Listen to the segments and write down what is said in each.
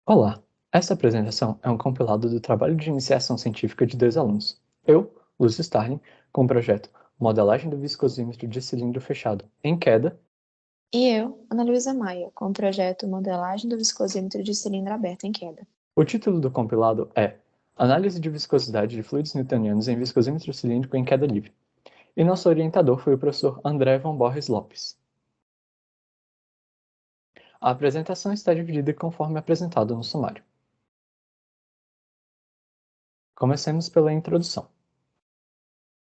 Olá, essa apresentação é um compilado do trabalho de iniciação científica de 2 alunos. Eu, Lúcio Starling, com o projeto Modelagem do Viscosímetro de Cilindro Fechado em Queda. E eu, Ana Luísa Maia, com o projeto Modelagem do Viscosímetro de Cilindro Aberto em Queda. O título do compilado é Análise de viscosidade de fluidos newtonianos em viscosímetro cilíndrico em queda livre. E nosso orientador foi o professor André von Borges Lopes. A apresentação está dividida conforme apresentado no sumário. Comecemos pela introdução.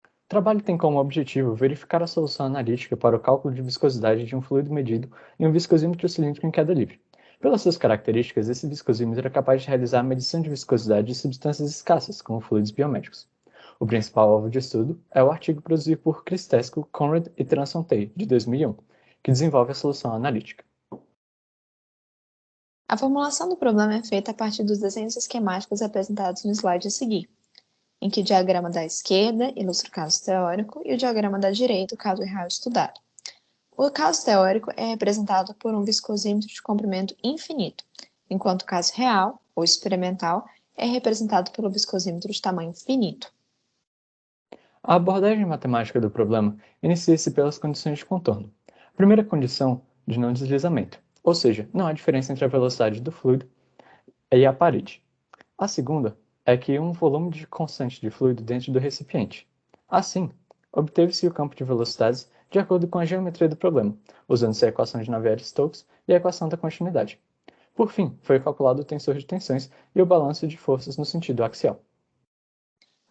O trabalho tem como objetivo verificar a solução analítica para o cálculo de viscosidade de um fluido medido em um viscosímetro cilíndrico em queda livre. Pelas suas características, esse viscosímetro é capaz de realizar a medição de viscosidade de substâncias escassas, como fluidos biomédicos. O principal alvo de estudo é o artigo produzido por Cristesco, Conrad e Transontei, de 2001, que desenvolve a solução analítica. A formulação do problema é feita a partir dos desenhos esquemáticos apresentados no slide a seguir, em que o diagrama da esquerda ilustra o caso teórico e o diagrama da direita o caso real estudado. O caso teórico é representado por um viscosímetro de comprimento infinito, enquanto o caso real, ou experimental, é representado pelo viscosímetro de tamanho finito. A abordagem matemática do problema inicia-se pelas condições de contorno. A primeira condição de não deslizamento, ou seja, não há diferença entre a velocidade do fluido e a parede. A segunda é que um volume constante de fluido dentro do recipiente. Assim, obteve-se o campo de velocidades de acordo com a geometria do problema, usando-se a equação de Navier-Stokes e a equação da continuidade. Por fim, foi calculado o tensor de tensões e o balanço de forças no sentido axial.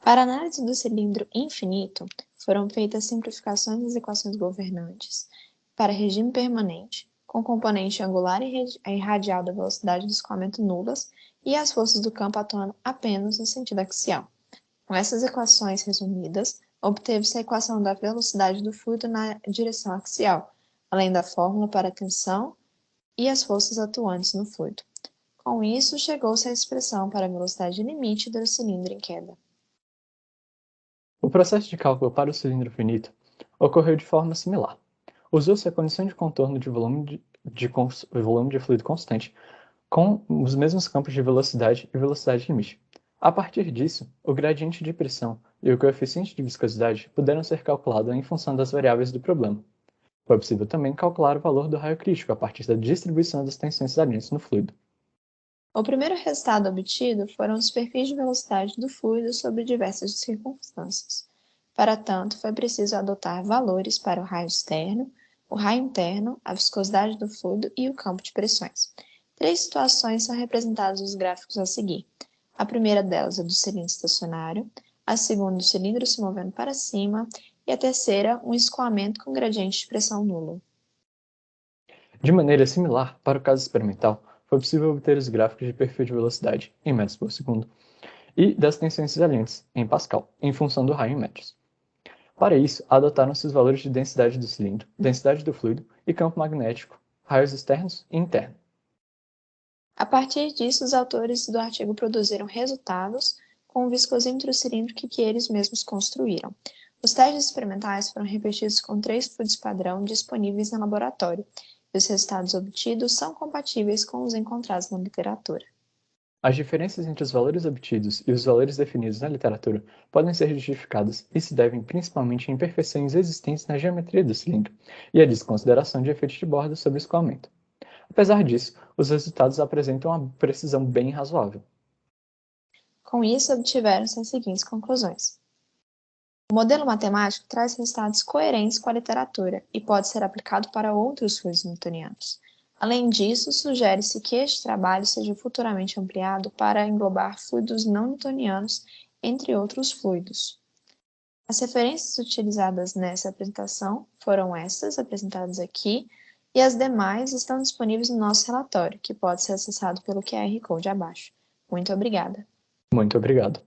Para a análise do cilindro infinito, foram feitas simplificações das equações governantes para regime permanente, com componente angular e radial da velocidade do escoamento nulas e as forças do campo atuando apenas no sentido axial. Com essas equações resumidas, obteve-se a equação da velocidade do fluido na direção axial, além da fórmula para a tensão e as forças atuantes no fluido. Com isso, chegou-se à expressão para a velocidade limite do cilindro em queda. O processo de cálculo para o cilindro finito ocorreu de forma similar. Usou-se a condição de contorno de volume de fluido constante com os mesmos campos de velocidade e velocidade limite. A partir disso, o gradiente de pressão e o coeficiente de viscosidade puderam ser calculados em função das variáveis do problema. Foi possível também calcular o valor do raio crítico a partir da distribuição das tensões salientes no fluido. O primeiro resultado obtido foram os perfis de velocidade do fluido sob diversas circunstâncias. Para tanto, foi preciso adotar valores para o raio externo, o raio interno, a viscosidade do fluido e o campo de pressões. 3 situações são representadas nos gráficos a seguir. A primeira delas é do cilindro estacionário, a segunda, do cilindro se movendo para cima, e a terceira, um escoamento com gradiente de pressão nulo. De maneira similar, para o caso experimental, foi possível obter os gráficos de perfil de velocidade, em metros por segundo, e das tensões salientes, em Pascal, em função do raio em metros. Para isso, adotaram-se os valores de densidade do cilindro, densidade do fluido e campo magnético, raios externos e internos. A partir disso, os autores do artigo produziram resultados com o viscosímetro cilíndrico que eles mesmos construíram. Os testes experimentais foram repetidos com 3 fluidos padrão disponíveis no laboratório, e os resultados obtidos são compatíveis com os encontrados na literatura. As diferenças entre os valores obtidos e os valores definidos na literatura podem ser justificadas e se devem principalmente a imperfeições existentes na geometria do cilindro e a desconsideração de efeitos de borda sobre o escoamento. Apesar disso, os resultados apresentam uma precisão bem razoável. Com isso, obtiveram-se as seguintes conclusões. O modelo matemático traz resultados coerentes com a literatura e pode ser aplicado para outros fluidos newtonianos. Além disso, sugere-se que este trabalho seja futuramente ampliado para englobar fluidos não newtonianos, entre outros fluidos. As referências utilizadas nessa apresentação foram estas apresentadas aqui, e as demais estão disponíveis no nosso relatório, que pode ser acessado pelo QR Code abaixo. Muito obrigada! Muito obrigado.